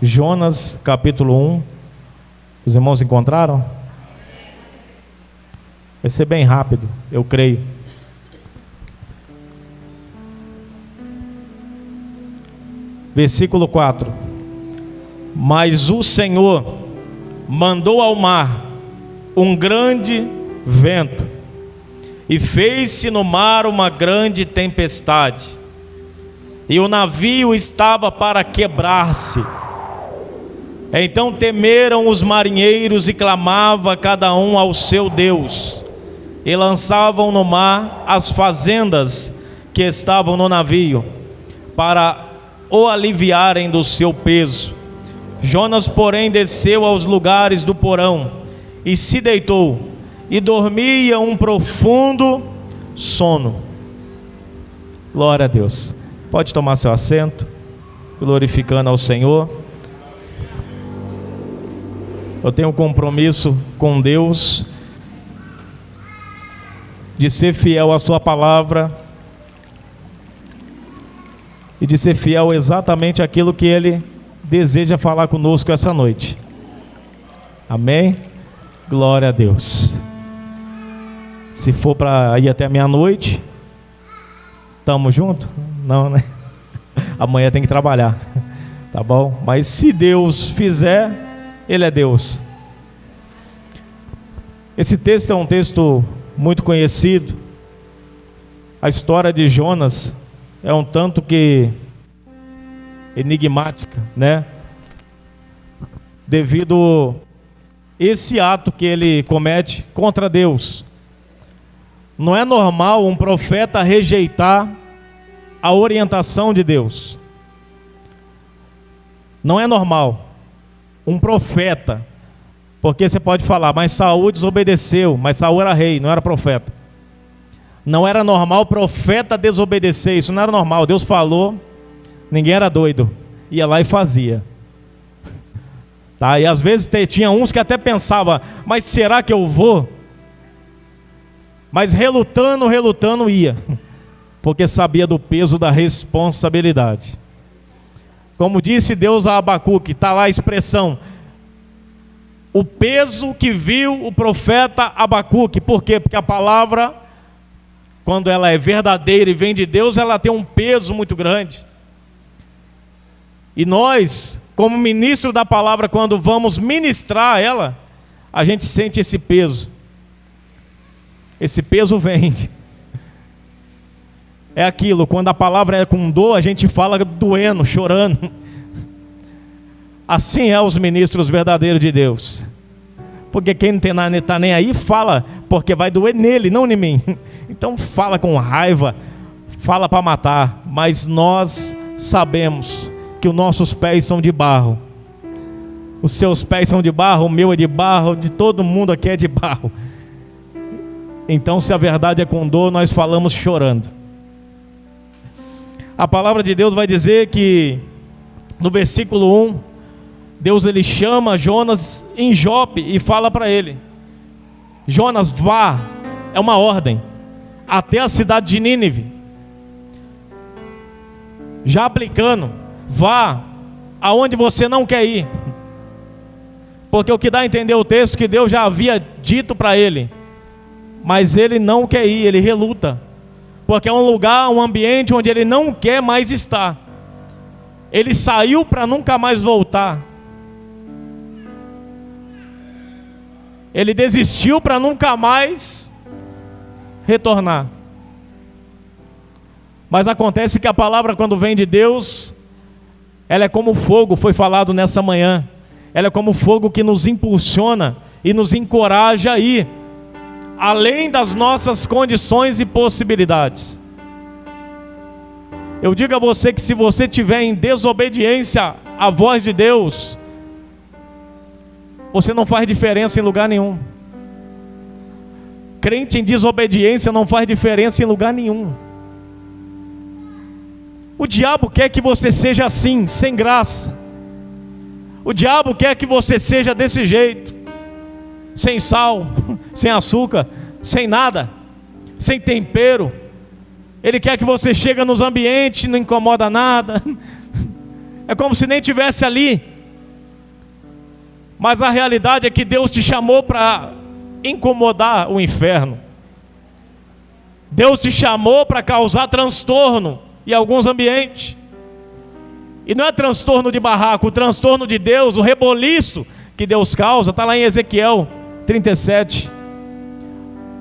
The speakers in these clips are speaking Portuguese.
Jonas capítulo 1. Os irmãos encontraram? Vai ser bem rápido, eu creio. Versículo 4. Mas o Senhor mandou ao mar um grande vento, e fez-se no mar uma grande tempestade, e o navio estava para quebrar-se. Então temeram os marinheiros e clamava cada um ao seu Deus, e lançavam no mar as fazendas que estavam no navio, para o aliviarem do seu peso. Jonas, porém, desceu aos lugares do porão e se deitou, e dormia um profundo sono. Glória a Deus. Pode tomar seu assento, glorificando ao Senhor. Eu tenho um compromisso com Deus de ser fiel à sua palavra e de ser fiel exatamente àquilo que Ele deseja falar conosco essa noite. Amém? Glória a Deus. Se for para ir até meia-noite, estamos juntos? Não, né? Amanhã tem que trabalhar, tá bom? Mas se Deus fizer, Ele é Deus. Esse texto é um texto muito conhecido. A história de Jonas é um tanto que enigmática, né? Devido esse ato que ele comete contra Deus. Não é normal um profeta rejeitar a orientação de Deus. Não é normal um profeta, porque você pode falar, mas Saul desobedeceu, mas Saul era rei, não era profeta. Não era normal o profeta desobedecer, isso não era normal. Deus falou, ninguém era doido, ia lá e fazia. Tá? E às vezes tinha uns que até pensavam, mas será que eu vou? Mas relutando ia, porque sabia do peso da responsabilidade. Como disse Deus a Abacuque, está lá a expressão, o peso que viu o profeta Abacuque. Por quê? Porque a palavra, quando ela é verdadeira e vem de Deus, ela tem um peso muito grande. E nós, como ministro da palavra, quando vamos ministrar ela, a gente sente esse peso. Esse peso vem. É aquilo, quando a palavra é com dor, a gente fala doendo, chorando. Assim é os ministros verdadeiros de Deus. Porque quem não está nem aí, fala, porque vai doer nele, não em mim. Então fala com raiva, fala para matar. Mas nós sabemos que os nossos pés são de barro. Os seus pés são de barro, o meu é de barro, de todo mundo aqui é de barro. Então, se a verdade é com dor, nós falamos chorando. A palavra de Deus vai dizer que no versículo 1, Deus ele chama Jonas em Jope e fala para ele: Jonas, vá, é uma ordem, até a cidade de Nínive. Já aplicando, vá aonde você não quer ir. Porque o que dá a entender o texto que Deus já havia dito para ele, mas ele não quer ir, ele reluta. Porque é um lugar, um ambiente onde ele não quer mais estar. Ele saiu para nunca mais voltar. Ele desistiu para nunca mais retornar. Mas acontece que a palavra, quando vem de Deus, ela é como fogo, foi falado nessa manhã. Ela é como fogo que nos impulsiona e nos encoraja a ir além das nossas condições e possibilidades. Eu digo a você que se você estiver em desobediência à voz de Deus, você não faz diferença em lugar nenhum. Crente em desobediência não faz diferença em lugar nenhum. O diabo quer que você seja assim, sem graça. O diabo quer que você seja desse jeito, sem sal, sem açúcar, sem nada, sem tempero. Ele quer que você chegue nos ambientes, não incomoda nada. É como se nem estivesse ali. Mas a realidade é que Deus te chamou para incomodar o inferno. Deus te chamou para causar transtorno em alguns ambientes. E não é transtorno de barraco, o transtorno de Deus, o reboliço que Deus causa, está lá em Ezequiel 37.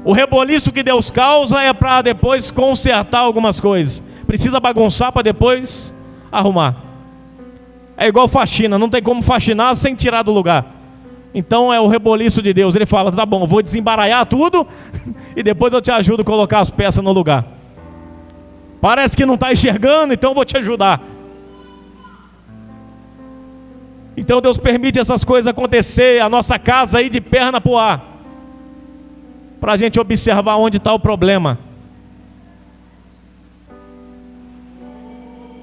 O reboliço que Deus causa é para depois consertar algumas coisas. Precisa bagunçar para depois arrumar. É igual faxina, não tem como faxinar sem tirar do lugar. Então é o reboliço de Deus. Ele fala, tá bom, vou desembaralhar tudo e depois eu te ajudo a colocar as peças no lugar. Parece que não está enxergando, então eu vou te ajudar. Então Deus permite essas coisas acontecer, a nossa casa ir de perna para o ar, para a gente observar onde está o problema.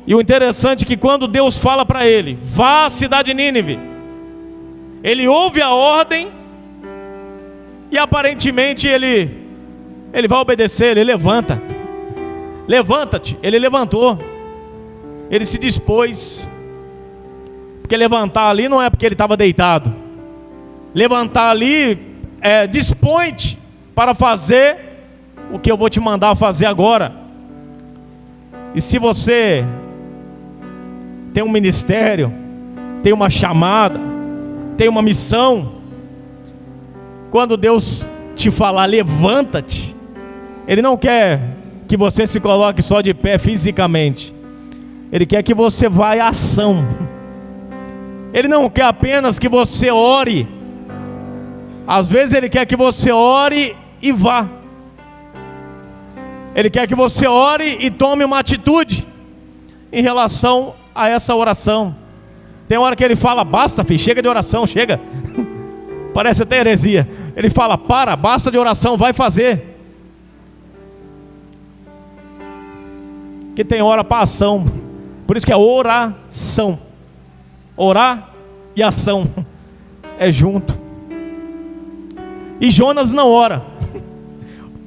E o interessante é que quando Deus fala para ele, vá à cidade de Nínive, ele ouve a ordem e aparentemente ele vai obedecer, ele levanta. Levanta-te, ele levantou, ele se dispôs. Porque levantar ali não é porque ele estava deitado. Levantar ali é dispõe-te para fazer o que eu vou te mandar fazer agora. E se você tem um ministério, tem uma chamada, tem uma missão, quando Deus te falar levanta-te, Ele não quer que você se coloque só de pé fisicamente. Ele quer que você vá à ação. Ele não quer apenas que você ore. Às vezes Ele quer que você ore e vá. Ele quer que você ore e tome uma atitude em relação a essa oração. Tem hora que Ele fala, basta filho, chega de oração, chega. Parece até heresia. Ele fala, basta de oração, vai fazer. Que tem hora para ação. Por isso que é oração. Orar e ação é junto. E Jonas não ora.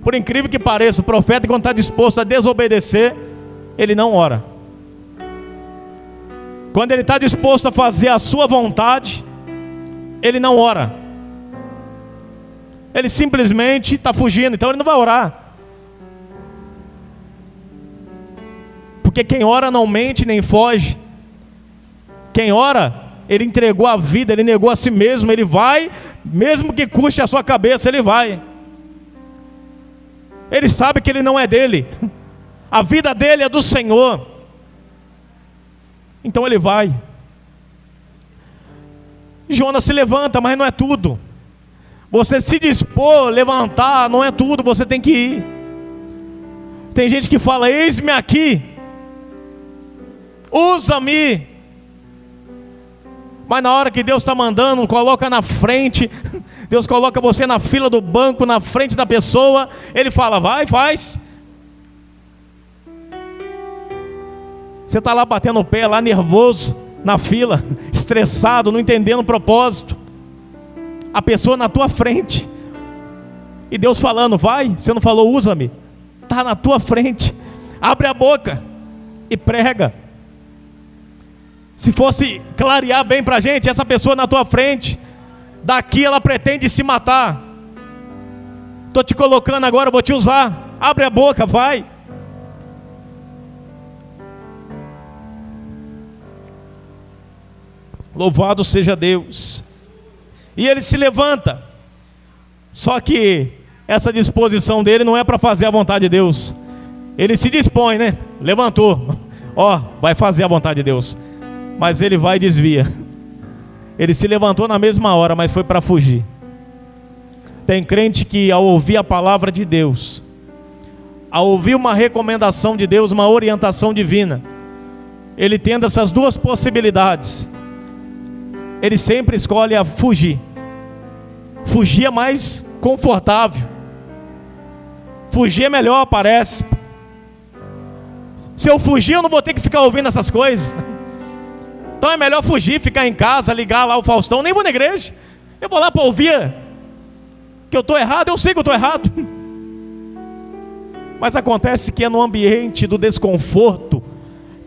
Por incrível que pareça, o profeta, quando está disposto a desobedecer, ele não ora. Quando ele está disposto a fazer a sua vontade, ele não ora. Ele simplesmente está fugindo, então ele não vai orar. Porque quem ora não mente nem foge. Quem ora, ele entregou a vida, ele negou a si mesmo, ele vai, mesmo que custe a sua cabeça, ele vai. Ele sabe que ele não é dele, a vida dele é do Senhor, então ele vai. Jonas se levanta, mas não é tudo. Você se dispor, levantar, não é tudo, você tem que ir. Tem gente que fala, eis-me aqui, usa-me. Mas na hora que Deus está mandando, coloca na frente, Deus coloca você na fila do banco, na frente da pessoa, Ele fala, vai, faz. Você está lá batendo o pé, lá nervoso, na fila, estressado, não entendendo o propósito. A pessoa na tua frente, e Deus falando, vai, você não falou, usa-me. Está na tua frente, abre a boca e prega. Se fosse clarear bem para a gente, essa pessoa na tua frente, daqui ela pretende se matar. Estou te colocando agora, vou te usar. Abre a boca, vai. Louvado seja Deus. E ele se levanta. Só que essa disposição dele não é para fazer a vontade de Deus. Ele se dispõe, né? Levantou. Ó, vai fazer a vontade de Deus. Mas ele vai e desvia. Ele se levantou na mesma hora, mas foi para fugir. Tem crente que ao ouvir a palavra de Deus, ao ouvir uma recomendação de Deus, uma orientação divina, ele tendo essas duas possibilidades, ele sempre escolhe a fugir. Fugir é mais confortável. Fugir é melhor, parece. Se eu fugir, eu não vou ter que ficar ouvindo essas coisas. Então é melhor fugir, ficar em casa, ligar lá o Faustão, nem vou na igreja. Eu vou lá para ouvir que eu estou errado, eu sei que eu estou errado. Mas acontece que é no ambiente do desconforto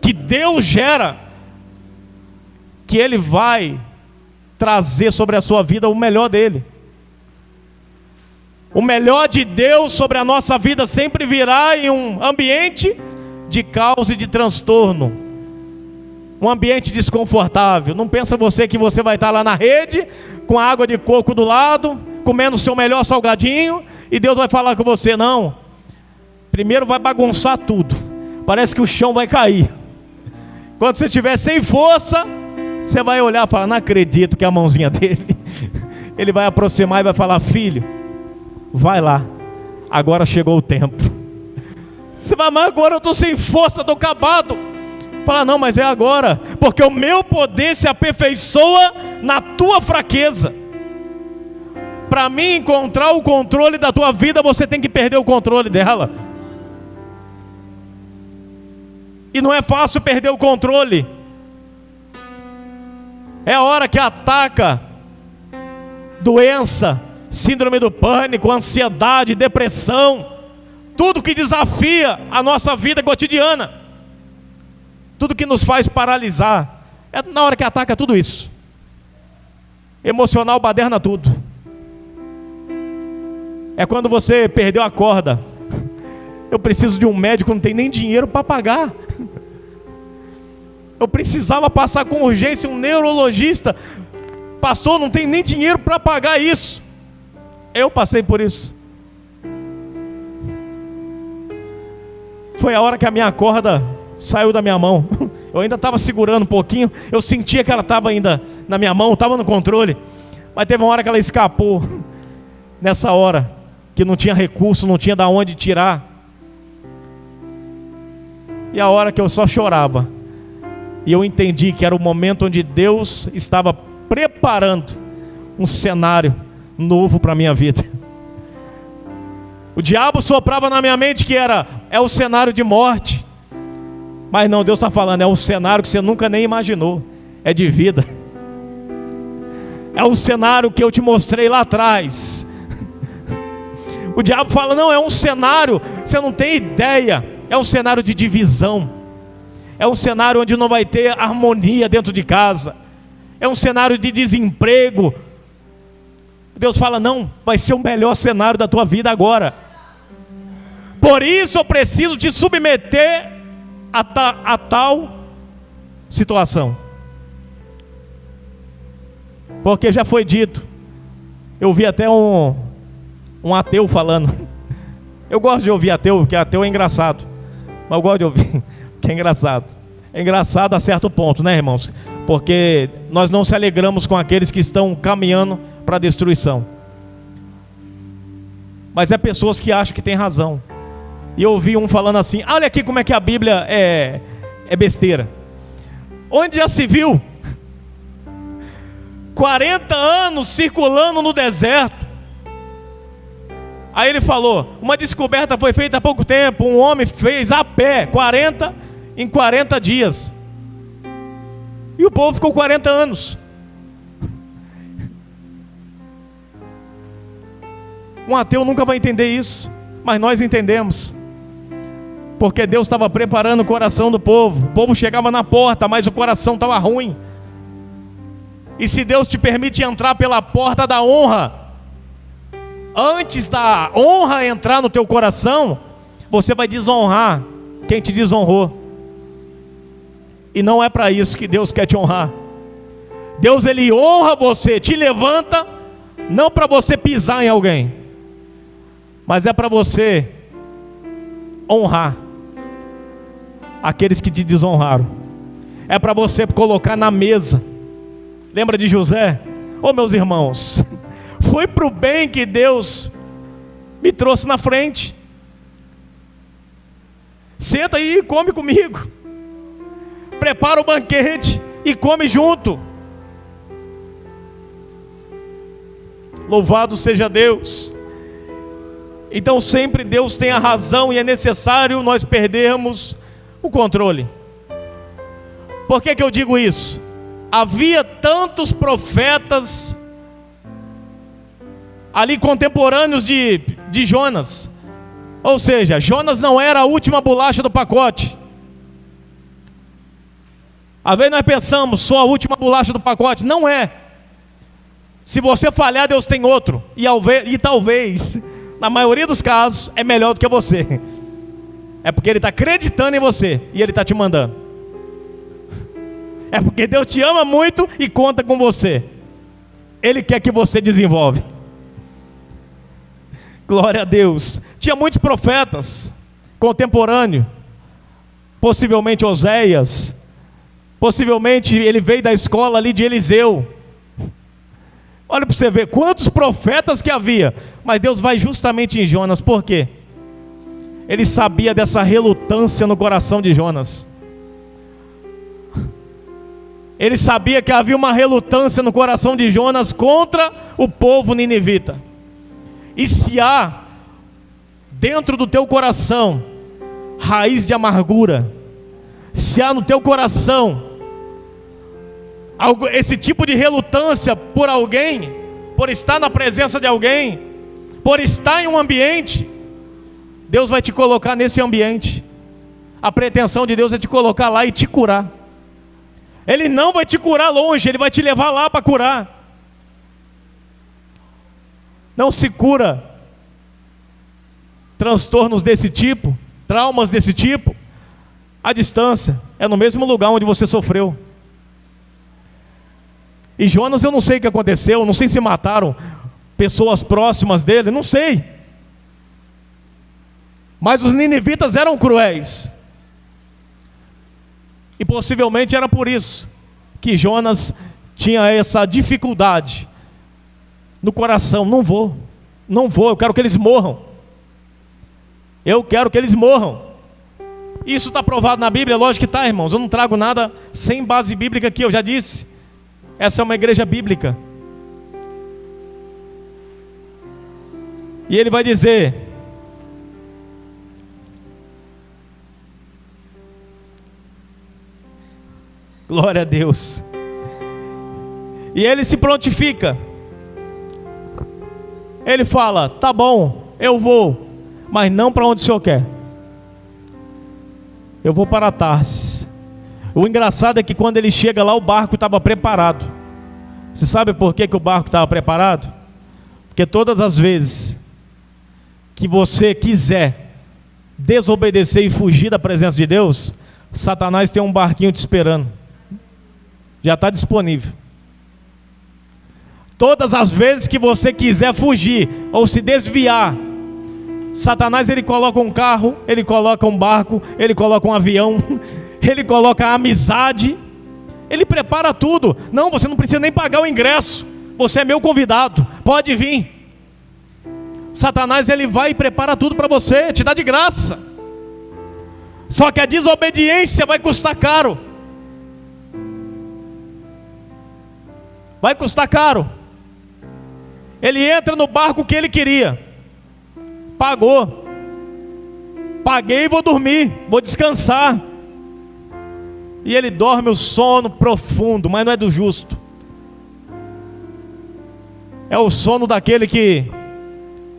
que Deus gera, que Ele vai trazer sobre a sua vida o melhor dele. O melhor de Deus sobre a nossa vida sempre virá em um ambiente de caos e de transtorno, um ambiente desconfortável. Não pensa você que você vai estar lá na rede, com a água de coco do lado, comendo o seu melhor salgadinho, e Deus vai falar com você. Não, primeiro vai bagunçar tudo, parece que o chão vai cair. Quando você estiver sem força, você vai olhar e falar: não acredito que é a mãozinha dele. Ele vai aproximar e vai falar: filho, vai lá, agora chegou o tempo. Você vai: mas agora eu estou sem força, estou acabado. Fala: não, mas é agora, porque o meu poder se aperfeiçoa na tua fraqueza. Para mim encontrar o controle da tua vida, você tem que perder o controle dela. E não é fácil perder o controle. É a hora que ataca doença, síndrome do pânico, ansiedade, depressão, tudo que desafia a nossa vida cotidiana, tudo que nos faz paralisar. É na hora que ataca tudo isso. Emocional baderna tudo. É quando você perdeu a corda. Eu preciso de um médico, não tem nem dinheiro para pagar. Eu precisava passar com urgência um neurologista. Pastor, não tem nem dinheiro para pagar isso. Eu passei por isso. Foi a hora que a minha corda saiu da minha mão. Eu ainda estava segurando um pouquinho. Eu sentia que ela estava ainda na minha mão, estava no controle. Mas teve uma hora que ela escapou. Nessa hora que não tinha recurso, não tinha de onde tirar. E a hora que eu só chorava. E eu entendi que era o momento onde Deus estava preparando um cenário novo para a minha vida. O diabo soprava na minha mente que é o cenário de morte. Mas não, Deus está falando, é um cenário que você nunca nem imaginou. É de vida. É o cenário que eu te mostrei lá atrás. O diabo fala: não, é um cenário, você não tem ideia. É um cenário de divisão. É um cenário onde não vai ter harmonia dentro de casa. É um cenário de desemprego. Deus fala: não, vai ser o melhor cenário da tua vida agora. Por isso eu preciso te submeter a tal situação. Porque já foi dito. Eu vi até um ateu falando. Eu gosto de ouvir ateu, porque ateu é engraçado. Mas eu gosto de ouvir, que é engraçado. É engraçado a certo ponto, né, irmãos? Porque nós não se alegramos com aqueles que estão caminhando para a destruição. Mas é pessoas que acham que tem razão. E eu ouvi um falando assim: olha aqui como é que a Bíblia é besteira. Onde já se viu 40 anos circulando no deserto? Aí ele falou: uma descoberta foi feita há pouco tempo. Um homem fez a pé 40 dias. E o povo ficou 40 anos. Um ateu nunca vai entender isso, mas nós entendemos. Porque Deus estava preparando o coração do povo. O povo chegava na porta, mas o coração estava ruim. E se Deus te permite entrar pela porta da honra, antes da honra entrar no teu coração, você vai desonrar quem te desonrou. E não é para isso que Deus quer te honrar. Deus, Ele honra você, te levanta, não para você pisar em alguém, mas é para você honrar aqueles que te desonraram. É para você colocar na mesa. Lembra de José? Ô meus irmãos, foi para o bem que Deus me trouxe na frente. Senta aí e come comigo. Prepara o banquete e come junto. Louvado seja Deus. Então sempre Deus tem a razão e é necessário nós perdermos o controle. Por que eu digo isso? Havia tantos profetas ali contemporâneos de Jonas. Ou seja, Jonas não era a última bolacha do pacote. Às vezes nós pensamos, sou a última bolacha do pacote. Não é. Se você falhar, Deus tem outro. E talvez, na maioria dos casos, é melhor do que você. É porque Ele está acreditando em você e Ele está te mandando. É porque Deus te ama muito e conta com você. Ele quer que você desenvolve. Glória a Deus. Tinha muitos profetas contemporâneos. Possivelmente Oséias. Possivelmente ele veio da escola ali de Eliseu. Olha para você ver quantos profetas que havia. Mas Deus vai justamente em Jonas. Por quê? Ele sabia dessa relutância no coração de Jonas. Ele sabia que havia uma relutância no coração de Jonas contra o povo ninivita. E se há dentro do teu coração raiz de amargura, se há no teu coração esse tipo de relutância por alguém, por estar na presença de alguém, por estar em um ambiente, Deus vai te colocar nesse ambiente. A pretensão de Deus é te colocar lá e te curar. Ele não vai te curar longe, Ele vai te levar lá para curar. Não se cura transtornos desse tipo, traumas desse tipo, à distância. É no mesmo lugar onde você sofreu. E Jonas, eu não sei o que aconteceu, não sei se mataram pessoas próximas dele, não sei. Mas os ninivitas eram cruéis. E possivelmente era por isso que Jonas tinha essa dificuldade no coração. Não vou, eu quero que eles morram. Eu quero que eles morram. Isso está provado na Bíblia? Lógico que está, irmãos. Eu não trago nada sem base bíblica aqui, eu já disse. Essa é uma igreja bíblica. E ele vai dizer: glória a Deus. E ele se prontifica. Ele fala: tá bom, eu vou, mas não para onde o Senhor quer. Eu vou para Tarsis. O engraçado é que quando ele chega lá, o barco estava preparado. Você sabe por que o barco estava preparado? Porque todas as vezes que você quiser desobedecer e fugir da presença de Deus, Satanás tem um barquinho te esperando. Já está disponível. Todas as vezes que você quiser fugir ou se desviar, Satanás, ele coloca um carro, ele coloca um barco, ele coloca um avião, ele coloca a amizade, ele prepara tudo. Não, você não precisa nem pagar o ingresso, você é meu convidado, pode vir. Satanás, ele vai e prepara tudo para você, te dá de graça. Só que a desobediência vai custar caro. Vai custar caro. Ele entra no barco que ele queria. Pagou. Paguei e vou dormir, vou descansar. E ele dorme o sono profundo, mas não é do justo. É o sono daquele que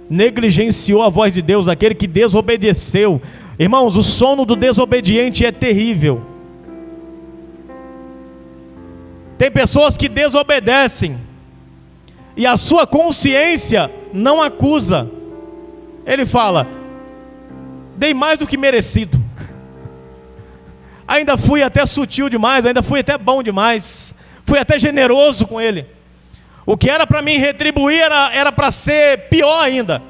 negligenciou a voz de Deus, daquele que desobedeceu. Irmãos, o sono do desobediente é terrível. Tem pessoas que desobedecem e a sua consciência não acusa. Ele fala: dei mais do que merecido. Ainda fui até sutil demais, ainda fui até bom demais, fui até generoso com ele. O que era para mim retribuir era para ser pior ainda.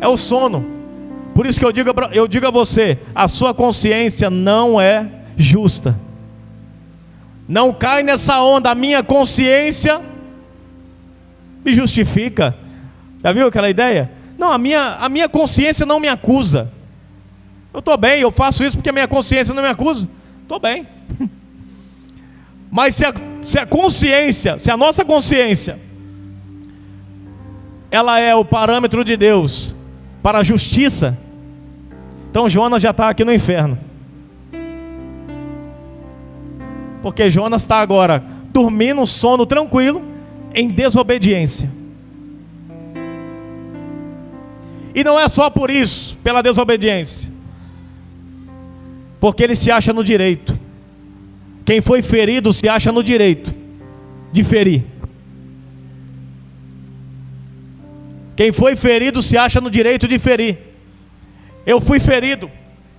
É o sono. Por isso que eu digo a você: a sua consciência não é justa. Não cai nessa onda. A minha consciência me justifica. Já viu aquela ideia? Não, a minha consciência não me acusa. Eu estou bem, eu faço isso porque a minha consciência não me acusa. Estou bem. Mas se a nossa consciência, ela é o parâmetro de Deus para a justiça, então Jonas já está aqui no inferno. Porque Jonas está agora dormindo um sono tranquilo, em desobediência. E não é só por isso, pela desobediência, porque ele se acha no direito. Quem foi ferido se acha no direito de ferir. Quem foi ferido se acha no direito de ferir. Eu fui ferido,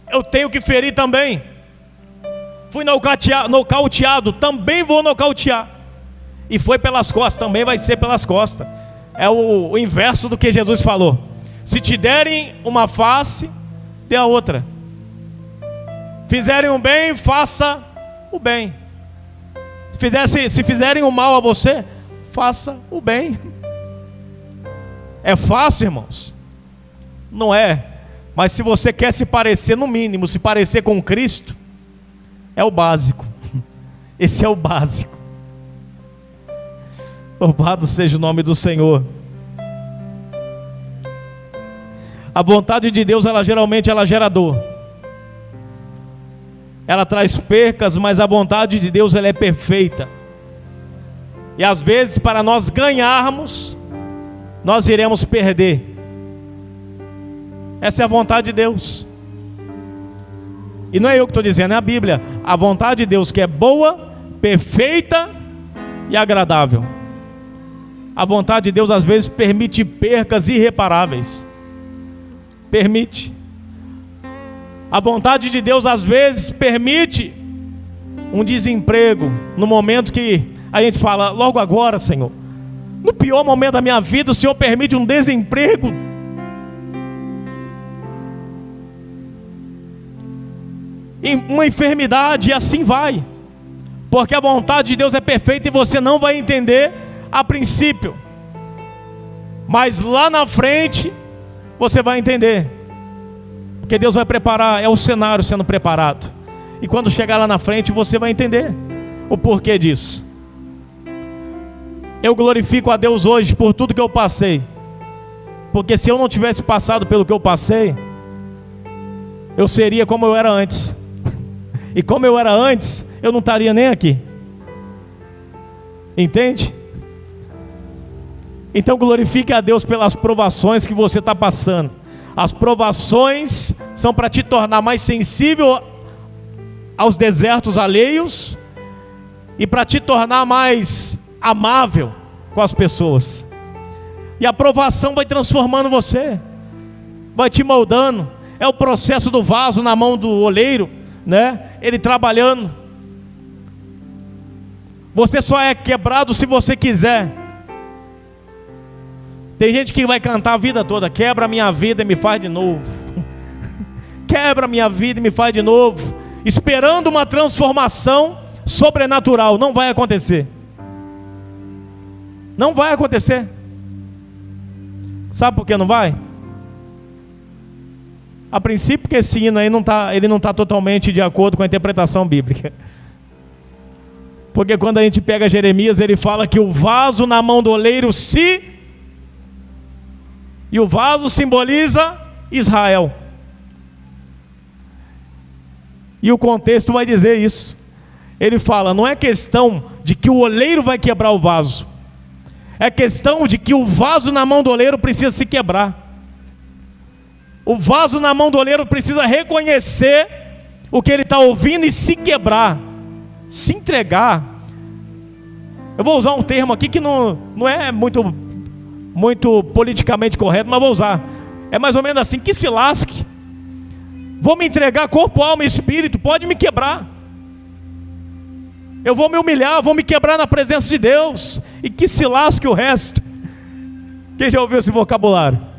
eu tenho que ferir também. Fui nocauteado, também vou nocautear. E foi pelas costas, também vai ser pelas costas. É o inverso do que Jesus falou. Se te derem uma face, dê a outra. Fizerem o bem, faça o bem. Se fizerem o mal a você, faça o bem. É fácil, irmãos? Não é. Mas se você quer se parecer, no mínimo, se parecer com Cristo, é o básico. Esse é o básico. Louvado seja o nome do Senhor. A vontade de Deus, geralmente gera dor. Ela traz percas, mas a vontade de Deus, ela é perfeita. E às vezes, para nós ganharmos, nós iremos perder. Essa é a vontade de Deus. E não é eu que estou dizendo, é a Bíblia. A vontade de Deus que é boa, perfeita e agradável. A vontade de Deus às vezes permite percas irreparáveis. Permite. A vontade de Deus às vezes permite um desemprego. No momento que a gente fala, logo agora, Senhor, no pior momento da minha vida, o Senhor permite um desemprego. Uma enfermidade, e assim vai. Porque a vontade de Deus é perfeita e você não vai entender a princípio. Mas lá na frente, você vai entender. Porque Deus vai preparar, é o cenário sendo preparado. E quando chegar lá na frente, você vai entender o porquê disso. Eu glorifico a Deus hoje por tudo que eu passei. Porque se eu não tivesse passado pelo que eu passei, eu seria como eu era antes. E como eu era antes, eu não estaria nem aqui. Entende? Então glorifique a Deus pelas provações que você está passando. As provações são para te tornar mais sensível aos desertos alheios e para te tornar mais amável com as pessoas. E a provação vai transformando você, vai te moldando. É o processo do vaso na mão do oleiro, né? Ele trabalhando. Você só é quebrado se você quiser. Tem gente que vai cantar a vida toda: quebra a minha vida e me faz de novo. Quebra a minha vida e me faz de novo, esperando uma transformação sobrenatural. Não vai acontecer. Não vai acontecer. Sabe por que não vai? A princípio, porque esse hino aí ele não está totalmente de acordo com a interpretação bíblica. Porque quando a gente pega Jeremias, ele fala que o vaso na mão do oleiro e o vaso simboliza Israel. E o contexto vai dizer isso. Ele fala, não é questão de que o oleiro vai quebrar o vaso. É questão de que o vaso na mão do oleiro precisa se quebrar. O vaso na mão do oleiro precisa reconhecer o que ele está ouvindo e se quebrar, se entregar. Eu vou usar um termo aqui que não é muito politicamente correto, mas vou usar. É mais ou menos assim: que se lasque. Vou me entregar corpo, alma e espírito, pode me quebrar. Eu vou me humilhar, vou me quebrar na presença de Deus. E que se lasque o resto. Quem já ouviu esse vocabulário?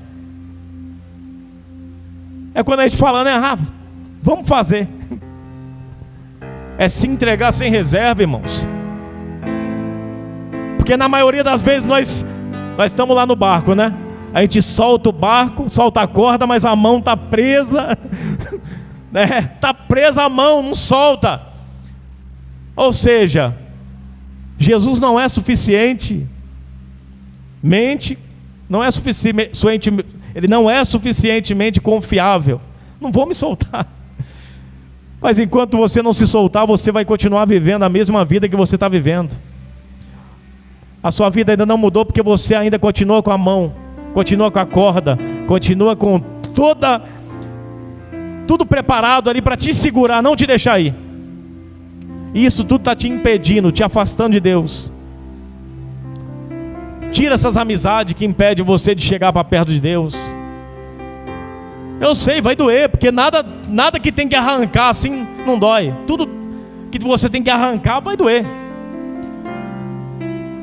É quando a gente fala, né? Vamos fazer. É se entregar sem reserva, irmãos. Porque na maioria das vezes nós estamos lá no barco, né? A gente solta o barco, solta a corda, mas a mão está presa. Né? Está presa a mão, não solta. Ou seja, Jesus não é suficientemente, ele não é suficientemente confiável. Não vou me soltar. Mas enquanto você não se soltar, você vai continuar vivendo a mesma vida que você está vivendo. A sua vida ainda não mudou porque você ainda continua com a mão, continua com a corda, continua com tudo preparado ali para te segurar, não te deixar ir. E isso tudo está te impedindo, te afastando de Deus. Tira essas amizades que impedem você de chegar para perto de Deus. Eu sei, vai doer, porque nada que tem que arrancar assim não dói. Tudo que você tem que arrancar vai doer.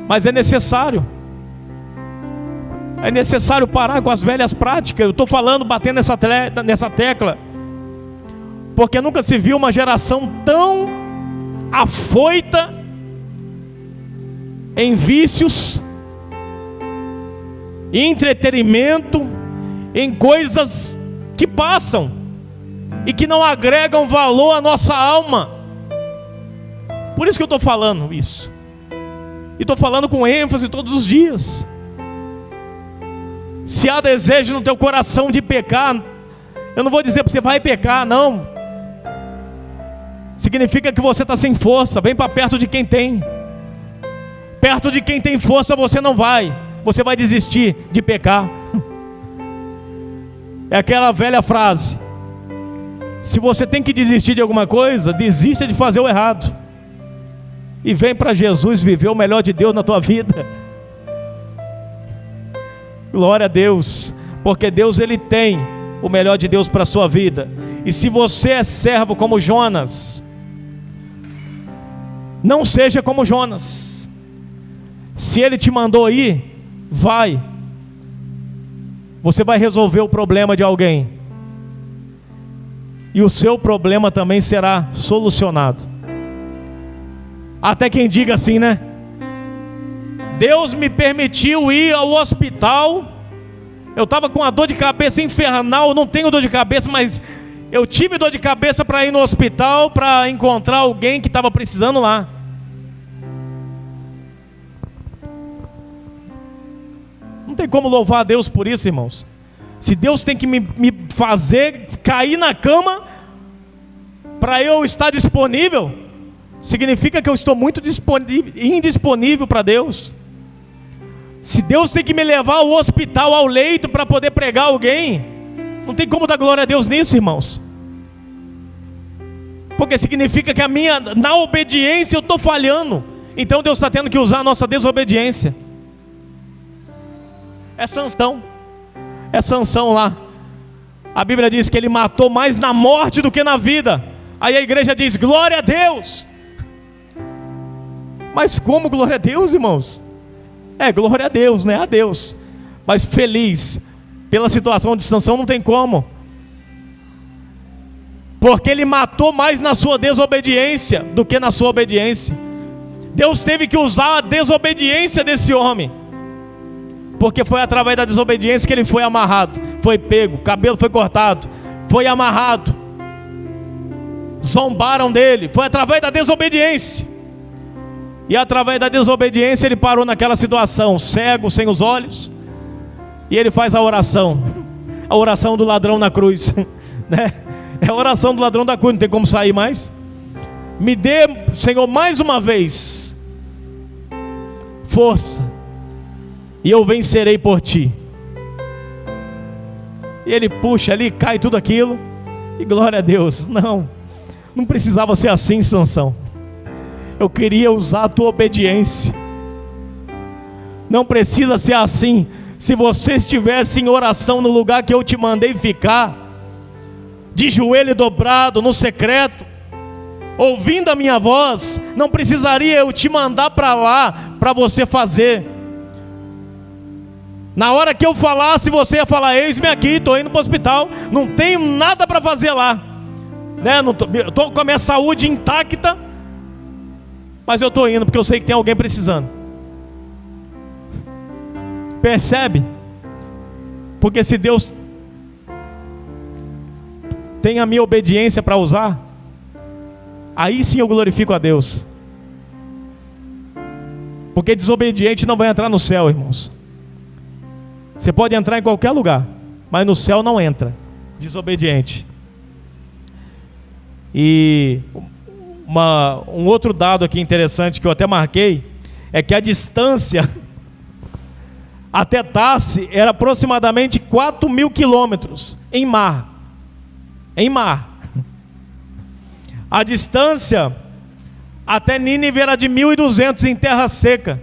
Mas é necessário. É necessário parar com as velhas práticas. Eu estou falando, batendo nessa tecla, porque nunca se viu uma geração tão afoita em vícios, em entretenimento, em coisas que passam e que não agregam valor à nossa alma. Por isso que eu estou falando isso, e estou falando com ênfase todos os dias. Se há desejo no teu coração de pecar, eu não vou dizer para você vai pecar, não. Significa que você está sem força. Vem para perto de quem tem. Perto de quem tem força você não vai. Você vai desistir de pecar. É aquela velha frase: se você tem que desistir de alguma coisa, desista de fazer o errado e vem para Jesus viver o melhor de Deus na tua vida. Glória a Deus, porque Deus, Ele tem o melhor de Deus para a sua vida. E se você é servo como Jonas, não seja como Jonas. Se Ele te mandou ir, vai. Você vai resolver o problema de alguém, e o seu problema também será solucionado. Até quem diga assim, né? Deus me permitiu ir ao hospital. Eu estava com uma dor de cabeça infernal. Eu não tenho dor de cabeça, mas eu tive dor de cabeça para ir no hospital, para encontrar alguém que estava precisando lá. Não tem como louvar a Deus por isso, irmãos. Se Deus tem que me fazer cair na cama para eu estar disponível, significa que eu estou muito indisponível para Deus. Se Deus tem que me levar ao hospital, ao leito, para poder pregar alguém, não tem como dar glória a Deus nisso, irmãos. Porque significa que na obediência eu estou falhando. Então Deus está tendo que usar a nossa desobediência. É Sansão lá. A Bíblia diz que ele matou mais na morte do que na vida. Aí a igreja diz: glória a Deus. Mas como glória a Deus, irmãos? Glória a Deus, né? A Deus. Mas feliz pela situação de Sansão não tem como. Porque ele matou mais na sua desobediência do que na sua obediência. Deus teve que usar a desobediência desse homem, porque foi através da desobediência que ele foi amarrado, foi pego, o cabelo foi cortado, foi amarrado, zombaram dele. Foi através da desobediência. E através da desobediência ele parou naquela situação, cego, sem os olhos. E ele faz a oração do ladrão na cruz, né? É a oração do ladrão da cruz, não tem como sair mais. Me dê, Senhor, mais uma vez força, e eu vencerei por ti. E ele puxa ali, cai tudo aquilo, e glória a Deus. Não precisava ser assim, Sansão. Eu queria usar a tua obediência. Não precisa ser assim. Se você estivesse em oração no lugar que eu te mandei ficar, de joelho dobrado, no secreto, ouvindo a minha voz, não precisaria eu te mandar para lá, para você fazer. Na hora que eu falasse, você ia falar: eis-me aqui, estou indo para o hospital, não tenho nada para fazer lá, né? Estou com a minha saúde intacta, mas eu estou indo porque eu sei que tem alguém precisando. Percebe? Porque se Deus tem a minha obediência para usar, aí sim eu glorifico a Deus. Porque desobediente não vai entrar no céu, irmãos. Você pode entrar em qualquer lugar, mas no céu não entra desobediente. E um outro dado aqui interessante que eu até marquei é que a distância até Tarse era aproximadamente 4.000 quilômetros em mar. A distância Até Nínive era de 1.200 em terra seca.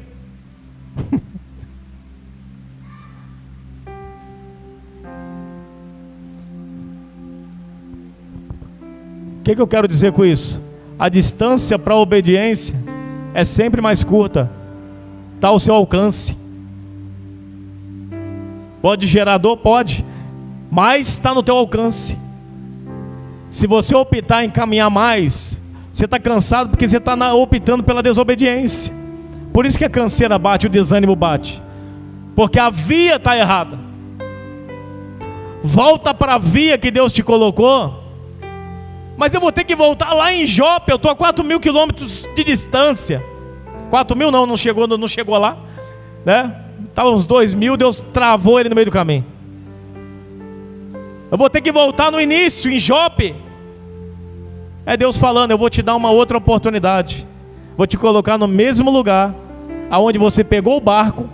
O que eu quero dizer com isso? A distância para a obediência é sempre mais curta. Está ao seu alcance. Pode gerar dor? Pode. Mas está no teu alcance. Se você optar em caminhar mais, você está cansado porque você está optando pela desobediência. Por isso que a canseira bate, o desânimo bate. Porque a via está errada. Volta para a via que Deus te colocou. Mas eu vou ter que voltar lá em Jope. Eu estou a 4.000 quilômetros de distância. 4.000 não chegou lá, né? Estava uns 2.000, Deus travou ele no meio do caminho. Eu vou ter que voltar no início, em Jope. É Deus falando, eu vou te dar uma outra oportunidade. Vou te colocar no mesmo lugar aonde você pegou o barco,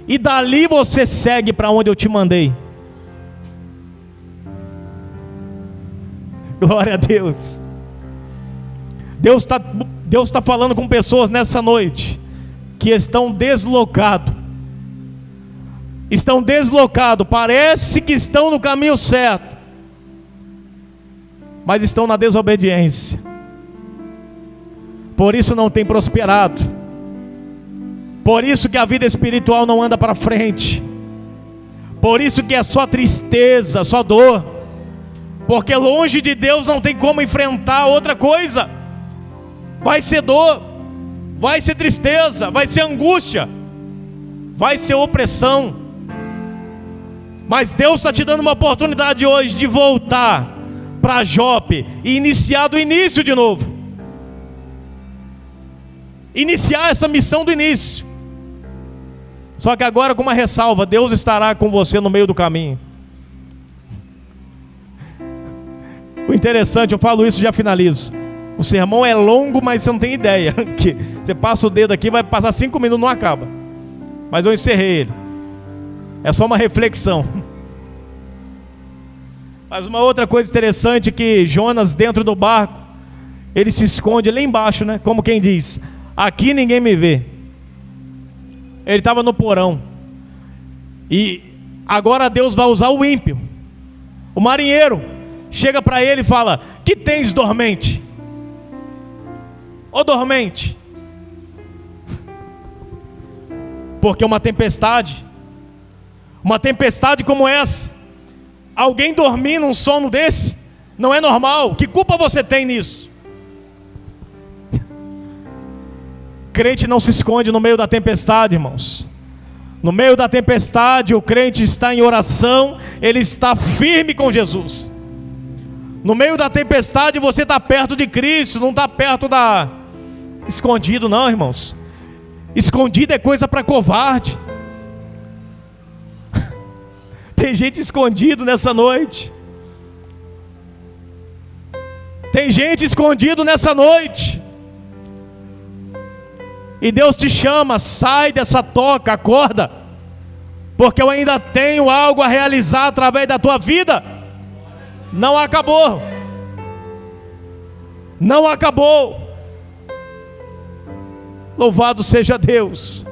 e dali você segue para onde eu te mandei. Glória a Deus. Deus está falando com pessoas nessa noite que estão deslocados. Estão deslocados, parece que estão no caminho certo, mas estão na desobediência. Por isso não tem prosperado. Por isso que a vida espiritual não anda para frente. Por isso que é só tristeza, só dor. Porque longe de Deus não tem como enfrentar outra coisa. Vai ser dor, vai ser tristeza, vai ser angústia, vai ser opressão. Mas Deus está te dando uma oportunidade hoje de voltar para Jope e iniciar do início de novo. Iniciar essa missão do início. Só que agora com uma ressalva: Deus estará com você no meio do caminho. O interessante, eu falo isso e já finalizo. O sermão é longo, mas você não tem ideia. Que você passa o dedo aqui, vai passar 5 minutos, não acaba. Mas eu encerrei ele. É só uma reflexão. Mas uma outra coisa interessante é que Jonas, dentro do barco, ele se esconde lá embaixo, né? Como quem diz: aqui ninguém me vê. Ele estava no porão. E agora Deus vai usar o ímpio. O marinheiro chega para ele e fala: que tens, dormente? Ô dormente. Porque uma tempestade como essa, alguém dormir num sono desse, não é normal. Que culpa você tem nisso? Crente não se esconde no meio da tempestade, irmãos. No meio da tempestade, o crente está em oração, ele está firme com Jesus. No meio da tempestade, você está perto de Cristo, não está perto escondido não, irmãos. Escondido é coisa para covarde. Tem gente escondido nessa noite. Tem gente escondido nessa noite. E Deus te chama: sai dessa toca, acorda, porque eu ainda tenho algo a realizar através da tua vida. Não acabou. Não acabou. Louvado seja Deus.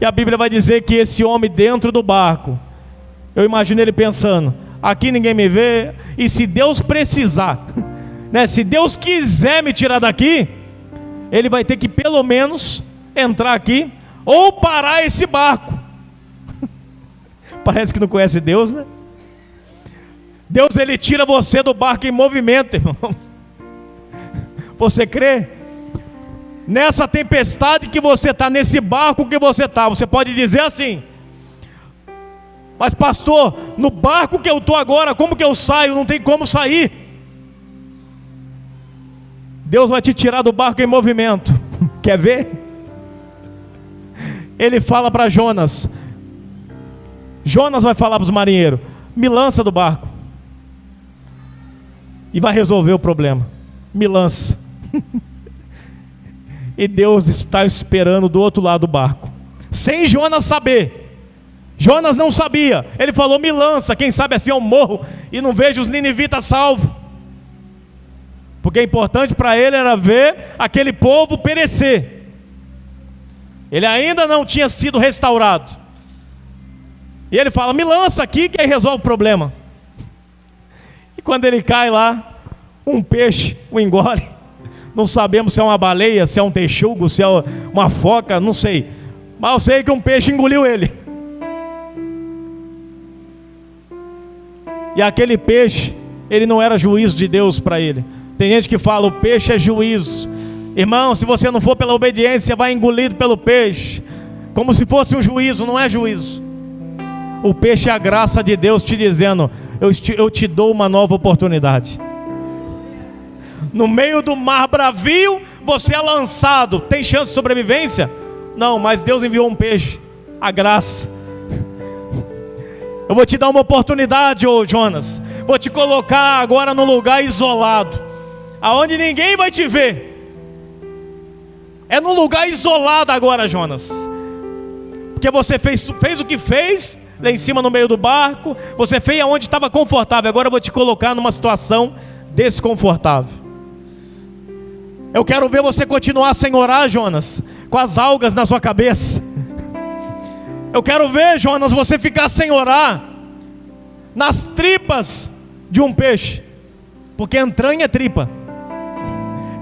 E a Bíblia vai dizer que esse homem dentro do barco, eu imagino ele pensando: aqui ninguém me vê, e se Deus precisar, né, se Deus quiser me tirar daqui, ele vai ter que pelo menos entrar aqui, ou parar esse barco. Parece que não conhece Deus, né? Deus, ele tira você do barco em movimento, irmão. Você crê? Nessa tempestade que você está, nesse barco que você está, você pode dizer assim: mas pastor, no barco que eu estou agora, como que eu saio? Não tem como sair. Deus vai te tirar do barco em movimento. Quer ver? Ele fala para Jonas. Jonas vai falar para os marinheiros: me lança do barco, e vai resolver o problema. Me lança. E Deus está esperando do outro lado do barco, sem Jonas saber. Jonas não sabia. Ele falou: me lança, quem sabe assim eu morro e não vejo os ninivitas salvos. porque o importante para ele era ver aquele povo perecer. Ele ainda não tinha sido restaurado. E ele fala: me lança aqui que aí resolve o problema. E quando ele cai lá, um peixe o engole. Não sabemos se é uma baleia, se é um texugo, se é uma foca, não sei. Mas eu sei que um peixe engoliu ele. E aquele peixe, ele não era juízo de Deus para ele. Tem gente que fala: o peixe é juízo. Irmão, se você não for pela obediência, vai engolido pelo peixe, como se fosse um juízo. Não é juízo. O peixe é a graça de Deus te dizendo: eu te dou uma nova oportunidade. No meio do mar bravio, você é lançado. Tem chance de sobrevivência? Não, mas Deus enviou um peixe, a graça. Eu vou te dar uma oportunidade, ô Jonas. Vou te colocar agora num lugar isolado, aonde ninguém vai te ver. É num lugar isolado agora, Jonas. Porque você fez o que fez lá em cima no meio do barco. Você fez aonde estava confortável. Agora eu vou te colocar numa situação desconfortável. Eu quero ver você continuar sem orar, Jonas, com as algas na sua cabeça. Eu quero ver, Jonas, você ficar sem orar nas tripas de um peixe, porque entranha é tripa.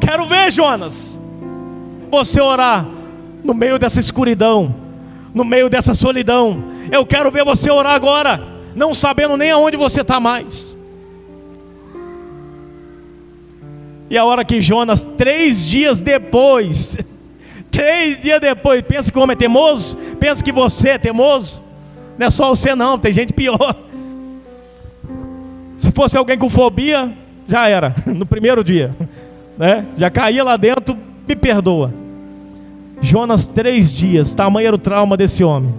Quero ver, Jonas, você orar no meio dessa escuridão, no meio dessa solidão. Eu quero ver você orar agora, não sabendo nem aonde você está mais. E a hora que Jonas, 3 dias depois, pensa que o homem é teimoso? Pensa que você é teimoso? Não é só você não, tem gente pior. Se fosse alguém com fobia, já era, no primeiro dia, né? Já caía lá dentro, me perdoa. Jonas, 3 dias, tamanho era o trauma desse homem.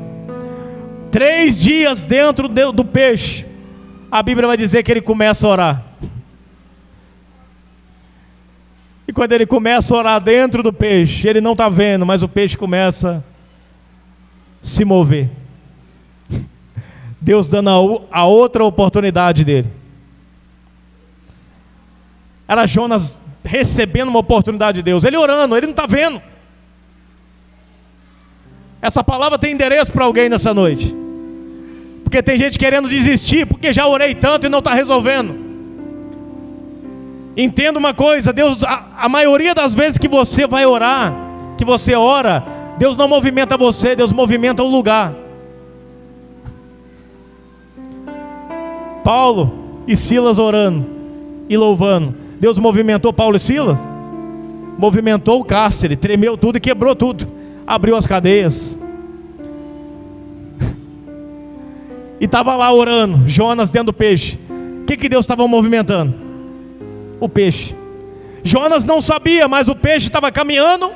3 dias dentro do peixe. A Bíblia vai dizer que ele começa a orar. E quando ele começa a orar dentro do peixe, ele não está vendo, mas o peixe começa a se mover. Deus dando a outra oportunidade dele. Era Jonas recebendo uma oportunidade de Deus. Ele orando, ele não está vendo. Essa palavra tem endereço para alguém nessa noite. Porque tem gente querendo desistir, porque já orei tanto e não está resolvendo. Entenda uma coisa, Deus, a maioria das vezes que você vai orar, que você ora, Deus não movimenta você, Deus movimenta o lugar. Paulo e Silas orando e louvando, Deus movimentou Paulo e Silas? Movimentou o cárcere, tremeu tudo e quebrou tudo, abriu as cadeias. E estava lá orando, Jonas dentro do peixe. O que Deus estava movimentando? O peixe. Jonas não sabia, mas o peixe estava caminhando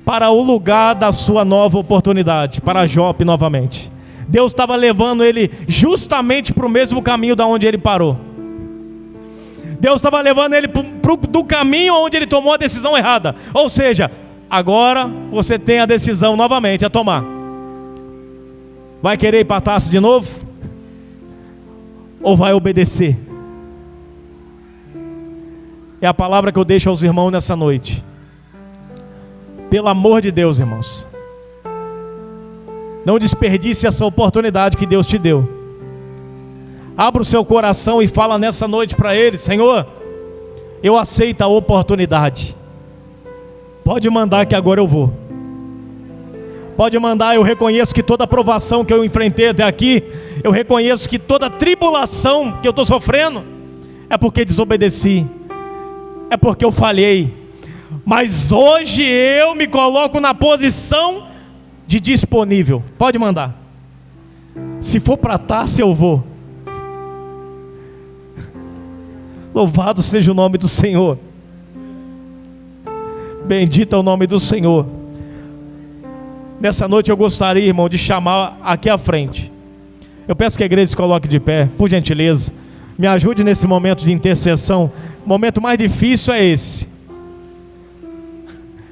para o lugar da sua nova oportunidade, para Jope novamente. Deus estava levando ele justamente para o mesmo caminho da onde ele parou. Deus estava levando ele do caminho onde ele tomou a decisão errada. Ou seja, agora você tem a decisão novamente a tomar. Vai querer ir para a taça de novo? Ou vai obedecer? É a palavra que eu deixo aos irmãos nessa noite. Pelo amor de Deus, irmãos, não desperdice essa oportunidade que Deus te deu. Abra o seu coração e fala nessa noite para Ele: Senhor, eu aceito a oportunidade. Pode mandar que agora eu vou. Pode mandar, eu reconheço que toda provação que eu enfrentei até aqui, eu reconheço que toda tribulação que eu estou sofrendo, é porque desobedeci, é porque eu falhei. Mas hoje eu me coloco na posição de disponível. Pode mandar. Se for para a taça eu vou. Louvado seja o nome do Senhor. Bendito é o nome do Senhor. Nessa noite eu gostaria, irmão, de chamar aqui à frente. Eu peço que a igreja se coloque de pé, por gentileza. Me ajude nesse momento de intercessão. O momento mais difícil é esse.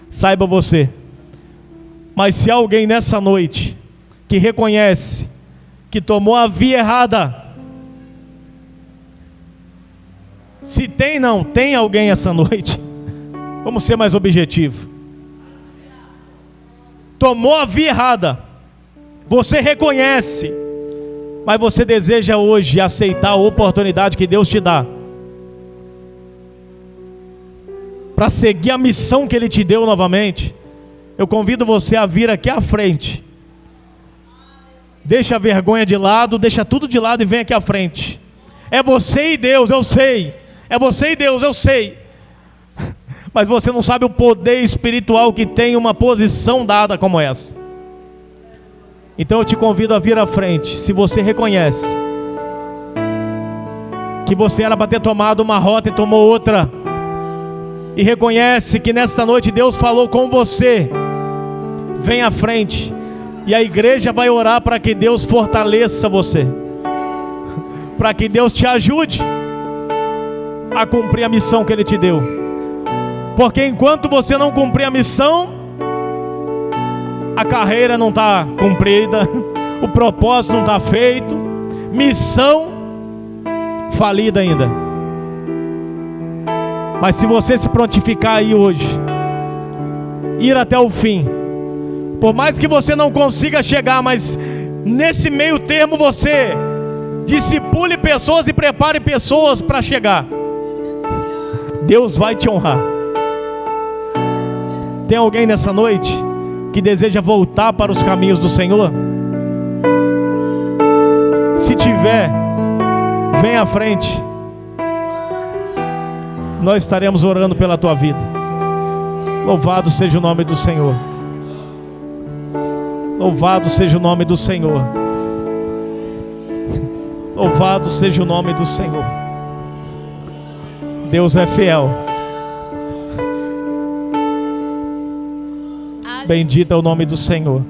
Saiba você. Mas se há alguém nessa noite que reconhece que tomou a via errada, Se tem, não tem alguém essa noite, vamos ser mais objetivos. Tomou a via errada, você reconhece, mas você deseja hoje aceitar a oportunidade que Deus te dá para seguir a missão que Ele te deu novamente. Eu convido você a vir aqui à frente. Deixa a vergonha de lado, deixa tudo de lado e vem aqui à frente. É você e Deus, eu sei. É você e Deus, eu sei. Mas você não sabe o poder espiritual que tem uma posição dada como essa. Então eu te convido a vir à frente. Se você reconhece que você era para ter tomado uma rota e tomou outra, e reconhece que nesta noite Deus falou com você, vem à frente. E a igreja vai orar para que Deus fortaleça você, para que Deus te ajude a cumprir a missão que Ele te deu. Porque enquanto você não cumprir a missão, a carreira não está cumprida, o propósito não está feito, missão falida ainda. Mas se você se prontificar aí hoje, ir até o fim, por mais que você não consiga chegar, mas nesse meio termo você discipule pessoas e prepare pessoas para chegar, Deus vai te honrar. Tem alguém nessa noite que deseja voltar para os caminhos do Senhor? Se tiver, vem à frente. Nós estaremos orando pela tua vida. Louvado seja o nome do Senhor. Louvado seja o nome do Senhor. Louvado seja o nome do Senhor. Deus é fiel. Bendito é o nome do Senhor.